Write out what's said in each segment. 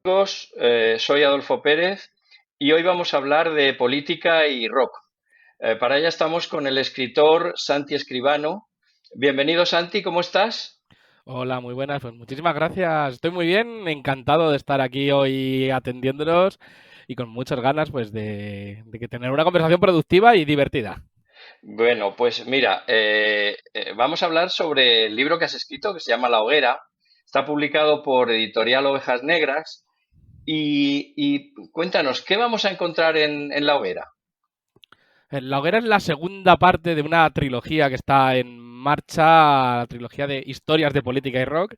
Amigos, soy Adolfo Pérez y hoy vamos a hablar de política y rock. Para ello estamos con el escritor Santi Escribano. Bienvenido, Santi, ¿cómo estás? Hola, muy buenas. Pues muchísimas gracias. Estoy muy bien, encantado de estar aquí hoy atendiéndonos y con muchas ganas pues de que tener una conversación productiva y divertida. Bueno, pues mira, vamos a hablar sobre el libro que has escrito que se llama La Hoguera. Está publicado por Editorial Ovejas Negras y cuéntanos, ¿qué vamos a encontrar en La Hoguera? La hoguera es la segunda parte de una trilogía que está en marcha, la trilogía de historias de política y rock,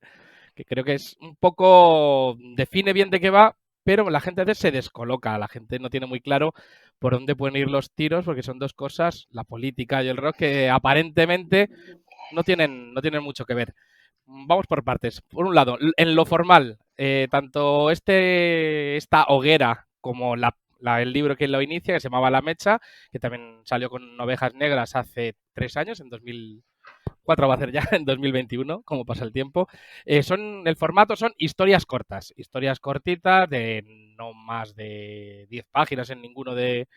que creo que es un poco, define bien de qué va, pero la gente a veces se descoloca, la gente no tiene muy claro por dónde pueden ir los tiros, porque son dos cosas, la política y el rock, que aparentemente no tienen mucho que ver. Vamos por partes. Por un lado, en lo formal, tanto esta hoguera como el libro que lo inicia, que se llamaba La Mecha, que también salió con Ovejas Negras hace 3 años, en 2004 va a ser ya, en 2021, como pasa el tiempo. El formato son historias cortitas de no más de 10 páginas en ninguno de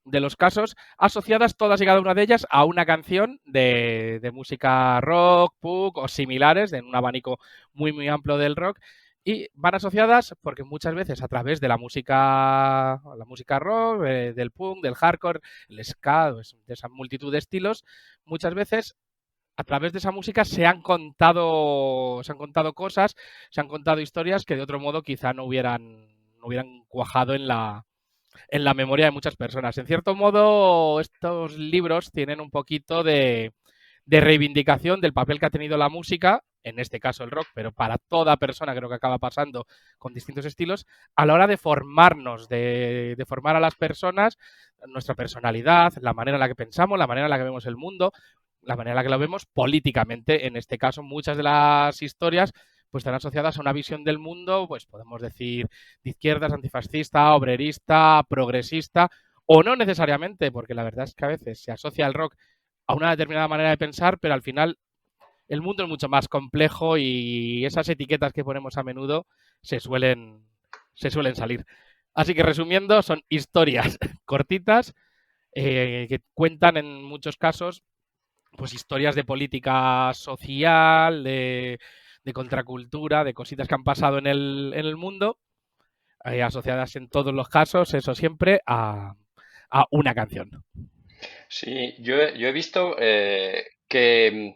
los casos, asociadas todas y cada una de ellas a una canción de música rock, punk o similares, en un abanico muy, muy amplio del rock. Y van asociadas porque muchas veces a través de la música rock, del punk, del hardcore, el ska, pues, de esa multitud de estilos, muchas veces a través de esa música se han contado cosas, se han contado historias que de otro modo quizá no hubieran cuajado en la memoria de muchas personas. En cierto modo, estos libros tienen un poquito de reivindicación del papel que ha tenido la música, en este caso el rock, pero para toda persona creo que acaba pasando con distintos estilos, a la hora de formarnos, de formar a las personas, nuestra personalidad, la manera en la que pensamos, la manera en la que vemos el mundo, la manera en la que lo vemos políticamente. En este caso, muchas de las historias pues están asociadas a una visión del mundo, pues podemos decir de izquierdas, antifascista, obrerista, progresista, o no necesariamente, porque la verdad es que a veces se asocia el rock a una determinada manera de pensar, pero al final el mundo es mucho más complejo y esas etiquetas que ponemos a menudo se suelen, se suelen salir. Así que resumiendo, son historias cortitas que cuentan en muchos casos pues historias de política social, de contracultura, de cositas que han pasado en el mundo, asociadas en todos los casos, eso siempre, a una canción. Sí, yo he visto que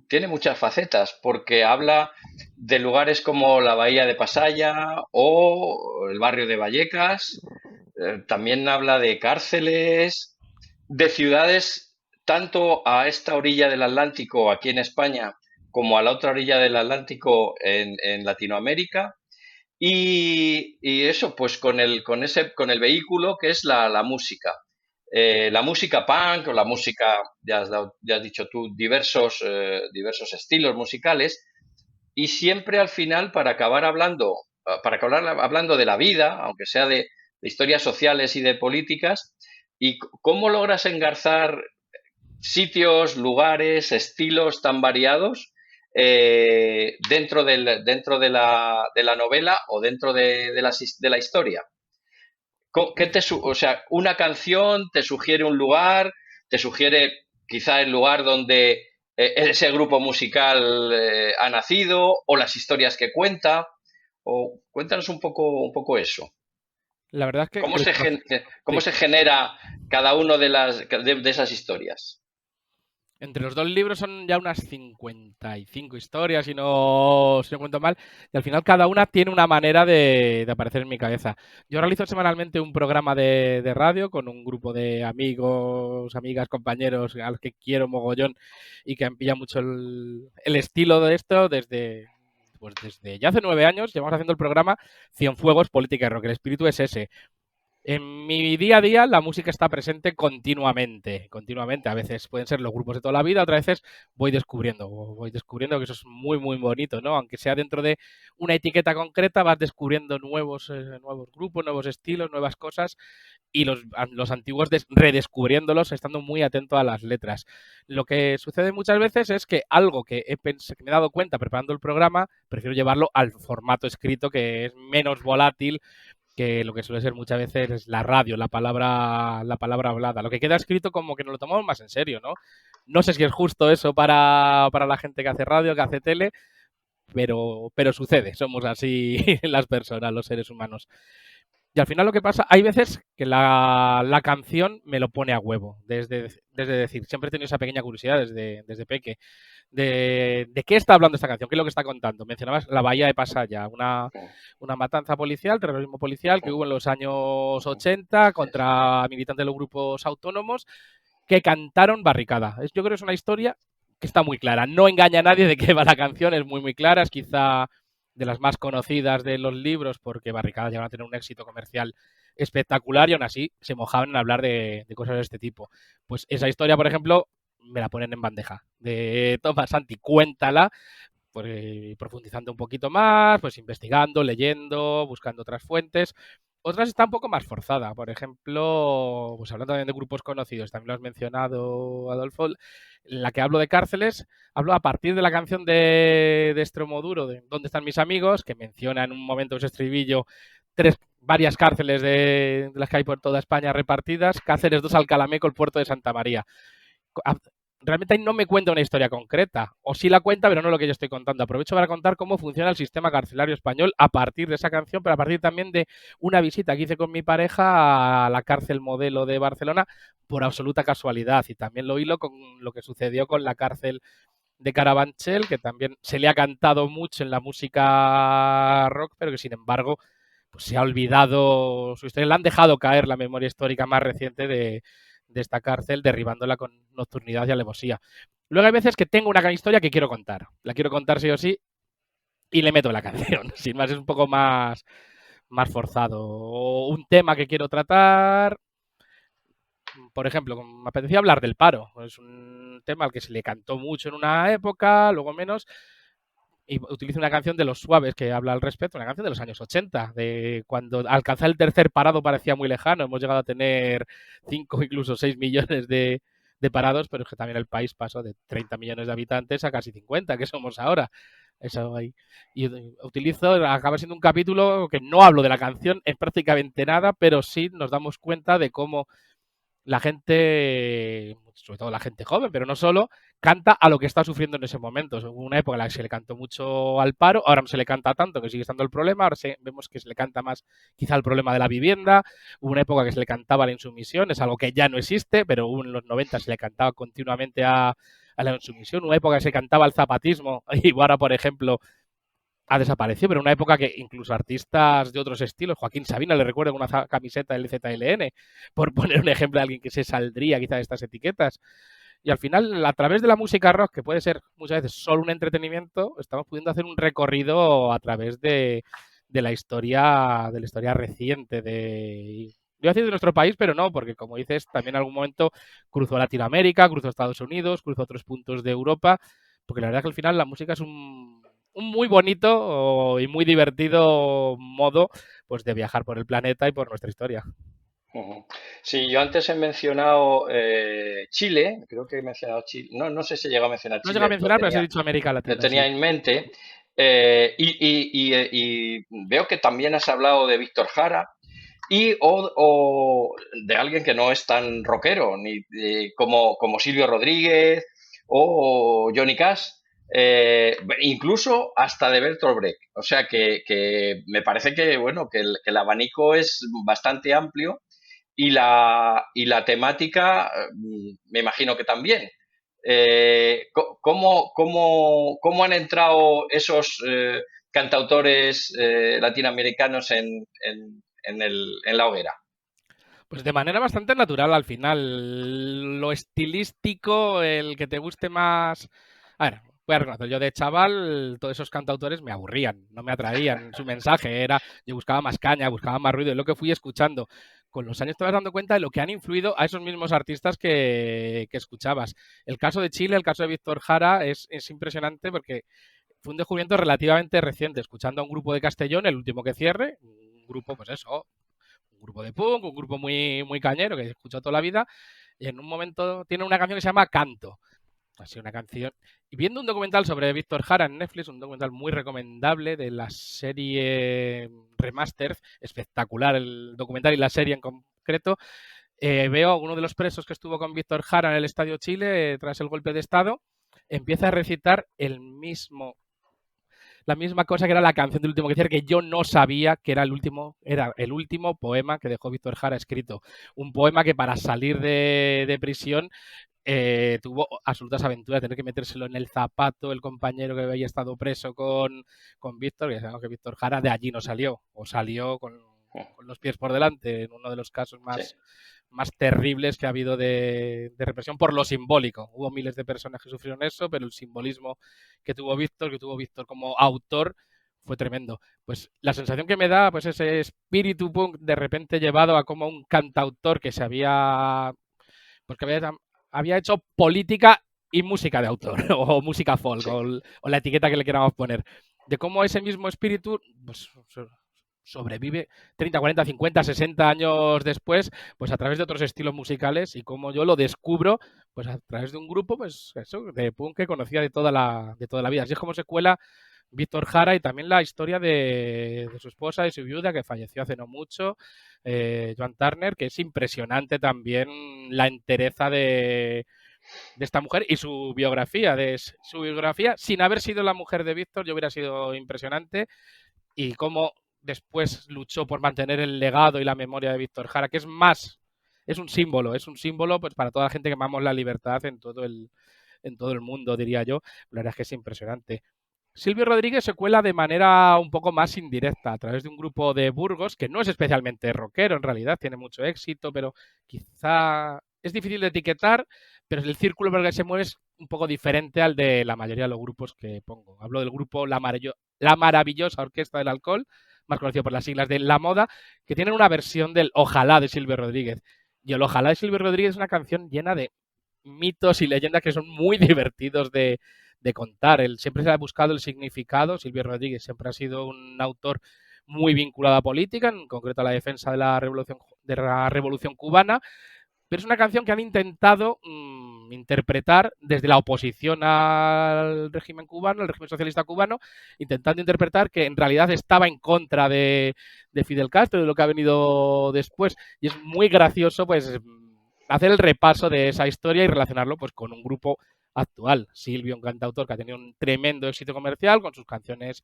tiene muchas facetas, porque habla de lugares como la Bahía de Pasaya o el barrio de Vallecas, también habla de cárceles, de ciudades tanto a esta orilla del Atlántico, aquí en España, como a la otra orilla del Atlántico en Latinoamérica. Y eso, pues con el vehículo que es la música. La música punk o la música, ya has dicho tú, diversos estilos musicales, y siempre al final, para acabar hablando de la vida, aunque sea de historias sociales y de políticas, y cómo logras engarzar sitios, lugares, estilos tan variados dentro de la novela o dentro de la historia. O sea, una canción te sugiere un lugar, te sugiere quizá el lugar donde ese grupo musical ha nacido o las historias que cuenta. O cuéntanos un poco eso. La verdad es que el Cómo sí. se genera cada uno de esas historias? Entre los dos libros son ya unas 55 historias, si no cuento mal, y al final cada una tiene una manera de aparecer en mi cabeza. Yo realizo semanalmente un programa de radio con un grupo de amigos, amigas, compañeros a los que quiero mogollón y que han pillado mucho el estilo de esto desde ya hace 9 años. Llevamos haciendo el programa Cienfuegos, Política y Rock. El espíritu es ese. En mi día a día la música está presente continuamente, continuamente. A veces pueden ser los grupos de toda la vida, otras veces voy descubriendo que eso es muy, muy bonito, ¿no? Aunque sea dentro de una etiqueta concreta, vas descubriendo nuevos grupos, nuevos estilos, nuevas cosas y los antiguos redescubriéndolos, estando muy atento a las letras. Lo que sucede muchas veces es que algo que me he dado cuenta preparando el programa, prefiero llevarlo al formato escrito, que es menos volátil que lo que suele ser muchas veces es la radio, la palabra hablada. Lo que queda escrito como que nos lo tomamos más en serio, ¿no? No sé si es justo eso para la gente que hace radio, que hace tele, pero sucede, somos así las personas, los seres humanos. Y al final lo que pasa, hay veces que la canción me lo pone a huevo, desde decir, siempre he tenido esa pequeña curiosidad desde peque, de qué está hablando esta canción, qué es lo que está contando. Mencionabas la Bahía de Pasaya, una matanza policial, terrorismo policial que hubo en los años 80 contra militantes de los grupos autónomos que cantaron Barricada. Yo creo que es una historia que está muy clara, no engaña a nadie de qué va la canción, es muy muy clara, es quizá de las más conocidas de los libros porque Barricada llegó a tener un éxito comercial espectacular y aún así se mojaban en hablar de cosas de este tipo. Pues esa historia, por ejemplo, me la ponen en bandeja. De toma, Santi, cuéntala, pues, profundizando un poquito más, pues investigando, leyendo, buscando otras fuentes. Otras está un poco más forzada. Por ejemplo, pues hablando también de grupos conocidos, también lo has mencionado, Adolfo, la que hablo de cárceles, hablo a partir de la canción de Extremoduro, de ¿Dónde están mis amigos?, que menciona en un momento ese estribillo varias cárceles de las que hay por toda España repartidas, Cáceres 2, Alcalameco, el puerto de Santa María. Realmente ahí no me cuenta una historia concreta, o sí la cuenta, pero no lo que yo estoy contando. Aprovecho para contar cómo funciona el sistema carcelario español a partir de esa canción, pero a partir también de una visita que hice con mi pareja a la cárcel Modelo de Barcelona por absoluta casualidad, y también lo hilo con lo que sucedió con la cárcel de Carabanchel, que también se le ha cantado mucho en la música rock, pero que sin embargo pues se ha olvidado su historia, le han dejado caer la memoria histórica más reciente de esta cárcel, derribándola con nocturnidad y alevosía. Luego hay veces que tengo una historia que quiero contar, la quiero contar sí o sí, y le meto la canción, sin más, es un poco más forzado. O un tema que quiero tratar, por ejemplo, me apetecía hablar del paro, es un tema al que se le cantó mucho en una época, luego menos, y utilizo una canción de Los Suaves que habla al respecto, una canción de los años 80, de cuando alcanzar el tercer parado parecía muy lejano, hemos llegado a tener 5 incluso 6 millones de parados, pero es que también el país pasó de 30 millones de habitantes a casi 50, que somos ahora. Eso ahí. Y utilizo, acaba siendo un capítulo que no hablo de la canción en prácticamente nada, pero sí nos damos cuenta de cómo la gente, sobre todo la gente joven, pero no solo, canta a lo que está sufriendo en ese momento. Hubo una época en la que se le cantó mucho al paro, ahora no se le canta tanto, que sigue estando el problema, ahora vemos que se le canta más quizá el problema de la vivienda, hubo una época que se le cantaba a la insumisión, es algo que ya no existe, pero en los 90 se le cantaba continuamente a la insumisión, una época que se cantaba al zapatismo, y ahora, por ejemplo, ha desaparecido, pero en una época que incluso artistas de otros estilos, Joaquín Sabina, le recuerdo una camiseta del ZLN, por poner un ejemplo de alguien que se saldría quizá de estas etiquetas. Y al final, a través de la música rock, que puede ser muchas veces solo un entretenimiento, estamos pudiendo hacer un recorrido a través de la historia reciente de... Yo decir de nuestro país, pero no, porque como dices, también en algún momento cruzó Latinoamérica, cruzó Estados Unidos, cruzó otros puntos de Europa, porque la verdad es que al final la música es un muy bonito y muy divertido modo pues de viajar por el planeta y por nuestra historia. Ujú. Sí, yo antes he mencionado Chile, creo que he mencionado Chile, no, no sé si llegado a mencionar No llega a Chile, mencionar, pero has dicho América lo Latina, tenía sí. en mente, y veo que también has hablado de Víctor Jara o de alguien que no es tan rockero, como Silvio Rodríguez o Johnny Cash, incluso hasta de Bertolt Brecht. O sea que me parece que, bueno, que el abanico es bastante amplio y la temática, me imagino que también. ¿Cómo han entrado esos cantautores latinoamericanos en la hoguera? Pues de manera bastante natural al final. Lo estilístico, el que te guste más. A ver, voy a reconocer, yo de chaval, todos esos cantautores me aburrían, no me atraían. Su mensaje era, yo buscaba más caña, buscaba más ruido, y lo que fui escuchando. con los años te vas dando cuenta de lo que han influido a esos mismos artistas que escuchabas. El caso de Chile, el caso de Víctor Jara es impresionante porque fue un descubrimiento relativamente reciente, escuchando a un grupo de Castellón, el último que cierre, un grupo, pues eso, un grupo de punk, un grupo muy, muy cañero que he escuchado toda la vida, y en un momento tiene una canción que se llama Canto. Así una canción. Y viendo un documental sobre Víctor Jara en Netflix, un documental muy recomendable de la serie Remastered, espectacular el documental y la serie en concreto, veo a uno de los presos que estuvo con Víctor Jara en el Estadio Chile tras el golpe de Estado, empieza a recitar la misma cosa que era la canción del último que decía, que yo no sabía que era el último poema que dejó Víctor Jara escrito. Un poema que para salir de prisión tuvo absolutas aventuras, tener que metérselo en el zapato el compañero que había estado preso con Víctor, que sabemos que Víctor Jara de allí no salió, o salió con los pies por delante, en uno de los casos Sí. más terribles que ha habido de represión por lo simbólico. Hubo miles de personas que sufrieron eso, pero el simbolismo que tuvo Víctor como autor, fue tremendo. Pues la sensación que me da, pues ese espíritu punk de repente llevado a como un cantautor que se había, pues que había hecho política y música de autor, o música folk, Sí. o la etiqueta que le queramos poner, de cómo ese mismo espíritu pues, sobrevive 30, 40, 50, 60 años después, pues a través de otros estilos musicales y cómo yo lo descubro, pues a través de un grupo, pues eso, de punk que conocía de toda la vida. Así es como se cuela Víctor Jara y también la historia de su esposa y su viuda que falleció hace no mucho, Joan Turner, que es impresionante también la entereza de esta mujer y su biografía. Su biografía, sin haber sido la mujer de Víctor, yo hubiera sido impresionante y cómo después luchó por mantener el legado y la memoria de Víctor Jara, que es un símbolo pues para toda la gente que amamos la libertad en todo el mundo, diría yo. La verdad es que es impresionante. Silvio Rodríguez se cuela de manera un poco más indirecta a través de un grupo de Burgos que no es especialmente rockero en realidad, tiene mucho éxito, pero quizá es difícil de etiquetar, pero el círculo por el que se mueve es un poco diferente al de la mayoría de los grupos que pongo. Hablo del grupo La Maravillosa Orquesta del Alcohol, más conocido por las siglas de La Moda, que tienen una versión del Ojalá de Silvio Rodríguez. Y el Ojalá de Silvio Rodríguez es una canción llena de mitos y leyendas que son muy divertidos de contar. Él siempre se ha buscado el significado. Silvio Rodríguez siempre ha sido un autor muy vinculado a política, en concreto a la defensa de la revolución cubana, pero es una canción que han intentado interpretar desde la oposición al régimen cubano, al régimen socialista cubano, intentando interpretar que en realidad estaba en contra de Fidel Castro, de lo que ha venido después. Y es muy gracioso pues hacer el repaso de esa historia y relacionarlo pues con un grupo actual. Silvio, un cantautor que ha tenido un tremendo éxito comercial con sus canciones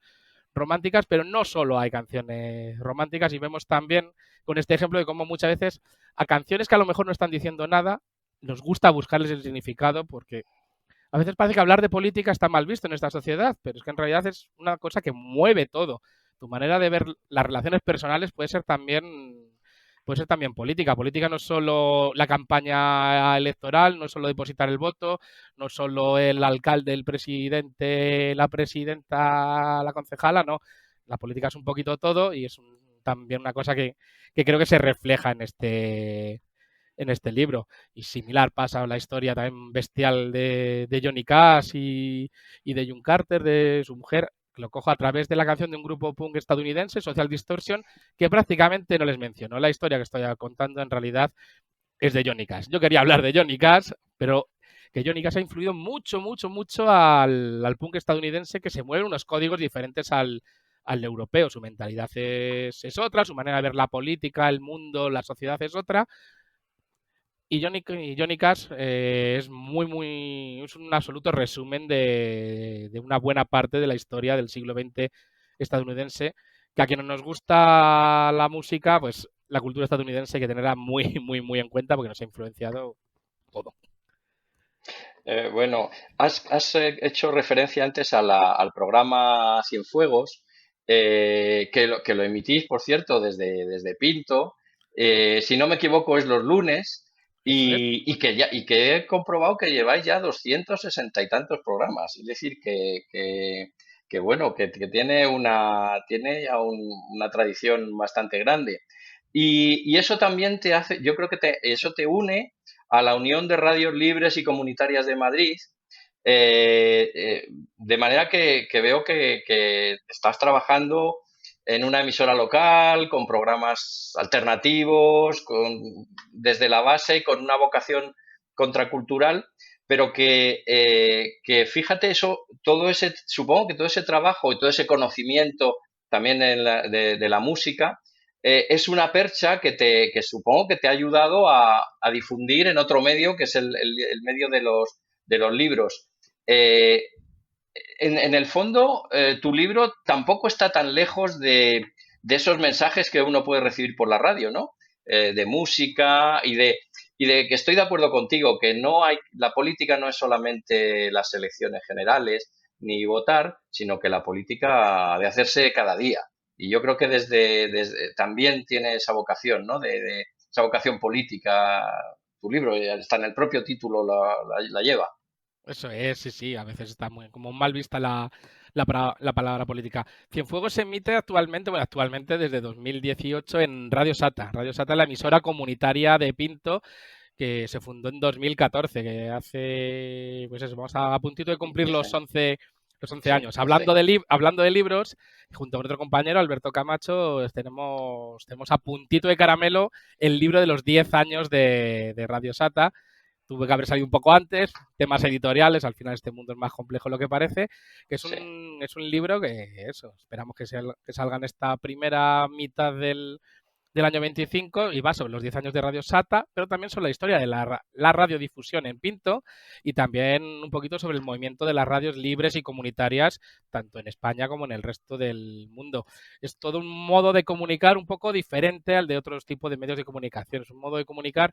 románticas, pero no solo hay canciones románticas y vemos también con este ejemplo de cómo muchas veces a canciones que a lo mejor no están diciendo nada, nos gusta buscarles el significado porque a veces parece que hablar de política está mal visto en esta sociedad, pero es que en realidad es una cosa que mueve todo. Tu manera de ver las relaciones personales puede ser también política. Política no es solo la campaña electoral, no es solo depositar el voto, no es solo el alcalde, el presidente, la presidenta, la concejala, no. La política es un poquito todo y es también una cosa que creo que se refleja en este libro. Y similar pasa la historia también bestial de Johnny Cash y de June Carter, de su mujer. Lo cojo a través de la canción de un grupo punk estadounidense, Social Distortion, que prácticamente no les menciono. La historia que estoy contando en realidad es de Johnny Cash. Yo quería hablar de Johnny Cash, pero que Johnny Cash ha influido mucho, mucho, mucho al punk estadounidense, que se mueve unos códigos diferentes al europeo. Su mentalidad es otra, su manera de ver la política, el mundo, la sociedad es otra. Y Johnny Cash es es un absoluto resumen de una buena parte de la historia del siglo XX estadounidense, que a quienes nos gusta la música, pues la cultura estadounidense hay que tenerla muy, muy, muy en cuenta porque nos ha influenciado todo. Bueno, has hecho referencia antes a al programa Cienfuegos, que lo emitís, por cierto, desde Pinto. Si no me equivoco, es los lunes Eso es. y que he comprobado que lleváis ya 260 y tantos programas. Es decir, que bueno, que tiene tiene ya una tradición bastante grande. Y eso también te hace, yo creo que eso te une a la Unión de Radios Libres y Comunitarias de Madrid, de manera que veo que estás trabajando en una emisora local, con programas alternativos, desde la base, con una vocación contracultural, pero que fíjate eso, todo ese, supongo que todo ese trabajo y todo ese conocimiento también de la música, es una percha que supongo que te ha ayudado a difundir en otro medio, que es el medio de los libros. Eh, en el fondo, tu libro tampoco está tan lejos de esos mensajes que uno puede recibir por la radio, ¿no? De música y de que estoy de acuerdo contigo, que no hay, la política no es solamente las elecciones generales ni votar, sino que la política ha de hacerse cada día. Y yo creo que también tiene esa vocación, ¿no? De esa vocación política. Tu libro está en el propio título, la lleva. Eso es, sí, sí, a veces está muy como mal vista la palabra política. Cienfuegos se emite actualmente, bueno, actualmente desde 2018 en Radio Sata. Radio Sata es la emisora comunitaria de Pinto que se fundó en 2014, que hace, pues eso, vamos a puntito de cumplir 10 años. los 11 Sí, años. 11. Hablando de libros, junto con otro compañero, Alberto Camacho, tenemos a puntito de caramelo el libro de los 10 años de Radio Sata. Tuve que haber salido un poco antes, temas editoriales, al final este mundo es más complejo de lo que parece, que Sí. es un libro que eso, esperamos que salga en esta primera mitad del año 25 y va sobre los 10 años de Radio Sata, pero también sobre la historia de la radiodifusión en Pinto y también un poquito sobre el movimiento de las radios libres y comunitarias, tanto en España como en el resto del mundo. Es todo un modo de comunicar un poco diferente al de otros tipos de medios de comunicación. Es un modo de comunicar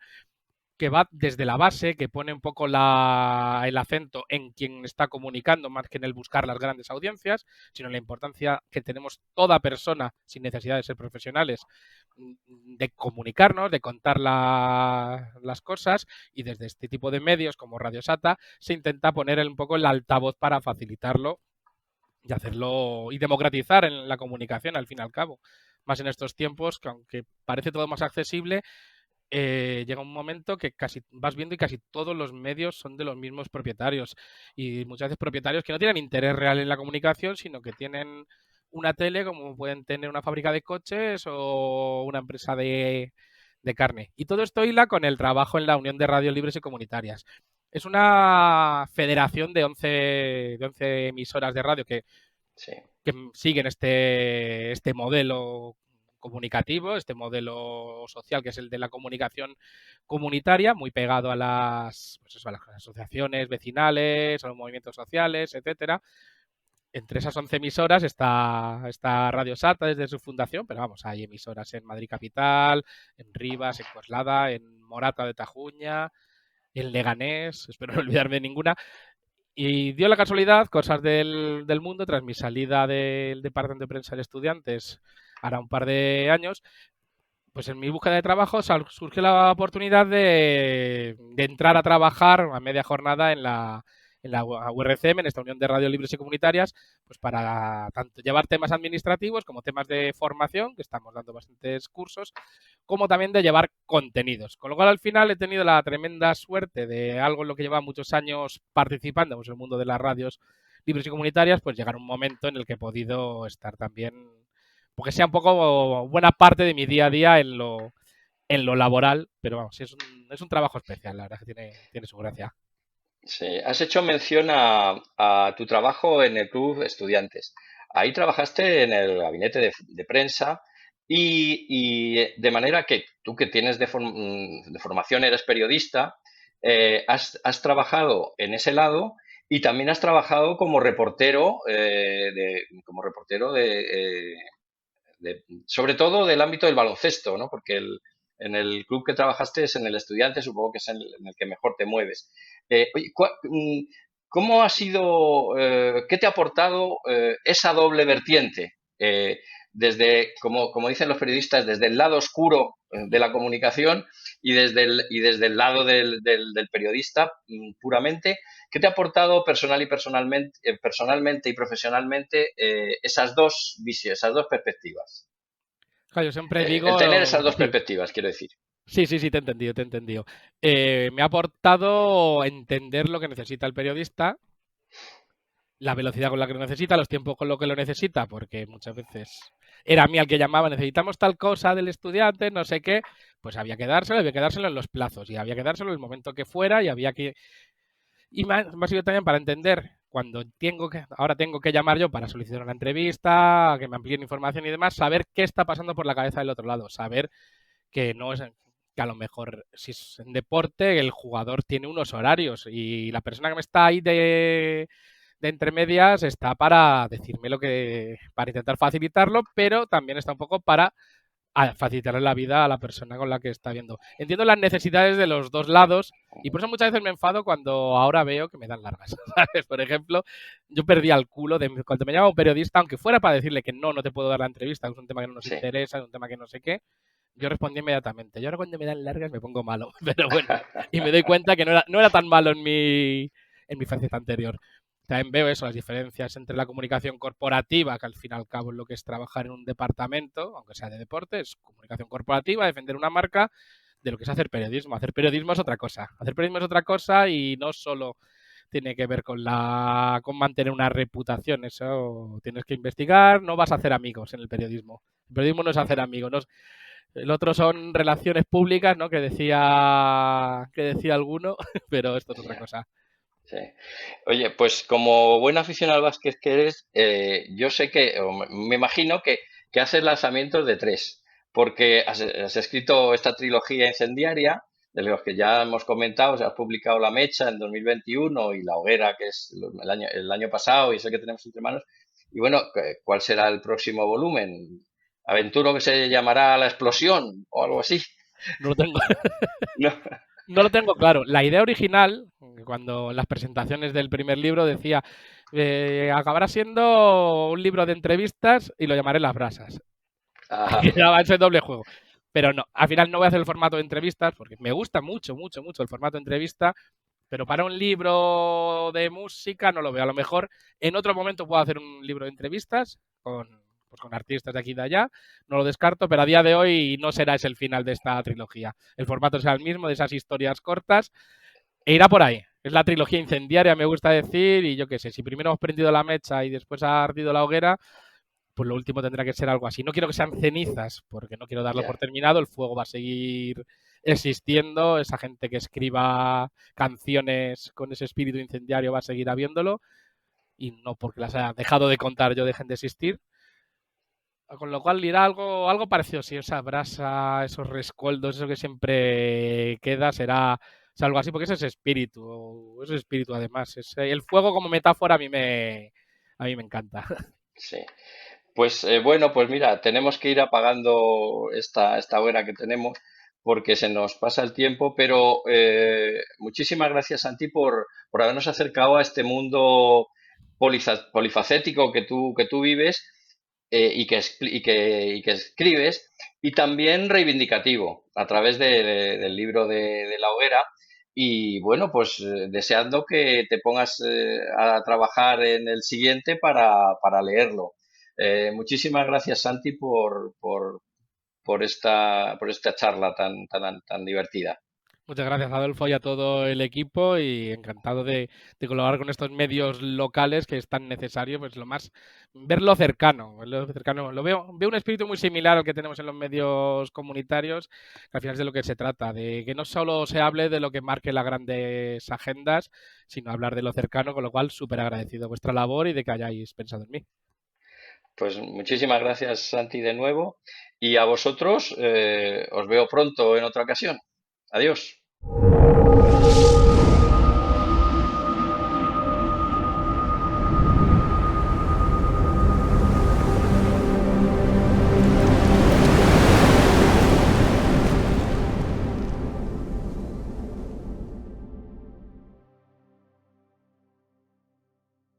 que va desde la base, que pone un poco el acento en quien está comunicando más que en el buscar las grandes audiencias, sino en la importancia que tenemos toda persona, sin necesidad de ser profesionales, de comunicarnos, de contar las cosas, y desde este tipo de medios como Radio Sata se intenta poner un poco el altavoz para facilitarlo y hacerlo y democratizar en la comunicación al fin y al cabo. Más en estos tiempos que aunque parece todo más accesible, llega un momento que casi vas viendo y casi todos los medios son de los mismos propietarios y muchas veces propietarios que no tienen interés real en la comunicación, sino que tienen una tele como pueden tener una fábrica de coches o una empresa de carne. Y todo esto hila con el trabajo en la Unión de Radios Libres y Comunitarias. Es una federación de 11 emisoras de radio Sí. que siguen este modelo comunicativo, este modelo social que es el de la comunicación comunitaria, muy pegado a pues eso, a las asociaciones vecinales, a los movimientos sociales, etcétera. Entre esas 11 emisoras está Radio Sata desde su fundación, pero vamos, hay emisoras en Madrid Capital, en Rivas, en Coslada, en Morata de Tajuña, en Leganés, espero no olvidarme de ninguna, y dio la casualidad, cosas del mundo, tras mi salida del departamento de prensa de estudiantes, hará un par de años, pues en mi búsqueda de trabajo surgió la oportunidad de entrar a trabajar a media jornada en la URCM, en esta Unión de Radios Libres y Comunitarias, pues para tanto llevar temas administrativos como temas de formación, que estamos dando bastantes cursos, como también de llevar contenidos. Con lo cual, al final, he tenido la tremenda suerte de algo en lo que lleva muchos años participando, pues en el mundo de las radios libres y comunitarias, pues llegar a un momento en el que he podido estar también, porque sea un poco buena parte de mi día a día en lo laboral, pero vamos, sí, es un trabajo especial, la verdad que tiene su gracia. Sí, has hecho mención a tu trabajo en el Club Estudiantes. Ahí trabajaste en el gabinete de prensa y de manera que tú que tienes de formación eres periodista, has trabajado en ese lado y también has trabajado como reportero, como reportero sobre todo del ámbito del baloncesto, ¿no? Porque en el club que trabajaste es en el Estudiante, supongo que es en el que mejor te mueves. Oye, ¿cómo ha sido, qué te ha aportado esa doble vertiente? Desde, como dicen los periodistas, desde el lado oscuro de la comunicación y desde el lado del periodista puramente. ¿Qué te ha aportado personalmente y profesionalmente esas dos visiones, esas dos perspectivas? Claro, yo siempre El tener esas digo, dos sí, perspectivas, quiero decir. sí, sí, sí, te he entendido, te he entendido. Me ha aportado entender lo que necesita el periodista, la velocidad con la que lo necesita, los tiempos con lo que lo necesita, porque muchas veces era a mí al que llamaba, necesitamos tal cosa del estudiante, no sé qué, pues había que dárselo en los plazos y había que dárselo en el momento que fuera y había que... Y me ha servido también para entender cuando ahora tengo que llamar yo para solicitar una entrevista, que me amplíen información y demás, saber qué está pasando por la cabeza del otro lado, saber que no es que a lo mejor si es en deporte el jugador tiene unos horarios y la persona que me está ahí de entre medias está para decirme lo que, para intentar facilitarlo, pero también está un poco para facilitarle la vida a la persona con la que está viendo. Entiendo las necesidades de los dos lados y por eso muchas veces me enfado cuando ahora veo que me dan largas. ¿Sabes? Por ejemplo, yo perdía el culo cuando me llama un periodista, aunque fuera para decirle que no te puedo dar la entrevista, es un tema que no nos Sí. interesa, es un tema que no sé qué. Yo respondí inmediatamente. Yo ahora cuando me dan largas me pongo malo, pero bueno, y me doy cuenta que no era tan malo en mi faceta anterior. También veo eso, las diferencias entre la comunicación corporativa, que al fin y al cabo es lo que es trabajar en un departamento, aunque sea de deportes, comunicación corporativa, defender una marca, de lo que es hacer periodismo. Hacer periodismo es otra cosa. Hacer periodismo es otra cosa y no solo tiene que ver con mantener una reputación. Eso tienes que investigar, no vas a hacer amigos en el periodismo. El periodismo no es hacer amigos, no, el otro son relaciones públicas, ¿no? Que decía alguno, pero esto es otra cosa. Sí. Oye, pues como buen aficionado al básquet que eres, yo sé que, o me imagino que haces lanzamientos de tres, porque has escrito esta trilogía incendiaria, de los que ya hemos comentado, o sea, has publicado La Mecha en 2021 y La Hoguera, que es el año pasado, y es el que tenemos entre manos. Y bueno, ¿cuál será el próximo volumen? ¿Aventuro que se llamará La Explosión o algo así? No lo tengo, No. no lo tengo claro. La idea original, cuando en las presentaciones del primer libro decía, acabará siendo un libro de entrevistas y lo llamaré Las Brasas. Ajá, Y daba ese doble juego. Pero no, al final no voy a hacer el formato de entrevistas porque me gusta mucho, mucho, mucho el formato de entrevista, pero para un libro de música no lo veo. A lo mejor en otro momento puedo hacer un libro de entrevistas con artistas de aquí y de allá, no lo descarto, pero a día de hoy no será ese el final de esta trilogía. El formato será el mismo, de esas historias cortas, e irá por ahí. Es la trilogía incendiaria, me gusta decir, y yo qué sé, si primero hemos prendido la mecha y después ha ardido la hoguera, pues lo último tendrá que ser algo así. No quiero que sean cenizas, porque no quiero darlo ya. por terminado, el fuego va a seguir existiendo, esa gente que escriba canciones con ese espíritu incendiario va a seguir habiéndolo, y no porque las haya dejado de contar yo dejen de existir. Con lo cual irá algo parecido, si esa brasa, esos rescoldos, eso que siempre queda, será algo así, porque ese espíritu además. El fuego como metáfora a mí me encanta. Sí. Pues bueno, pues mira, tenemos que ir apagando esta hoguera que tenemos porque se nos pasa el tiempo, pero muchísimas gracias, Santi, por habernos acercado a este mundo polifacético que tú vives y que escribes, y también reivindicativo a través del libro de La Hoguera. Y bueno, pues deseando que te pongas a trabajar en el siguiente para leerlo. Muchísimas gracias, Santi, por esta charla tan divertida. Muchas gracias, Adolfo, y a todo el equipo, y encantado de colaborar con estos medios locales que es tan necesario, pues verlo cercano. Veo un espíritu muy similar al que tenemos en los medios comunitarios, que al final es de lo que se trata, de que no solo se hable de lo que marque las grandes agendas, sino hablar de lo cercano, con lo cual súper agradecido de vuestra labor y de que hayáis pensado en mí. Pues muchísimas gracias, Santi, de nuevo. Y a vosotros, os veo pronto en otra ocasión. Adiós.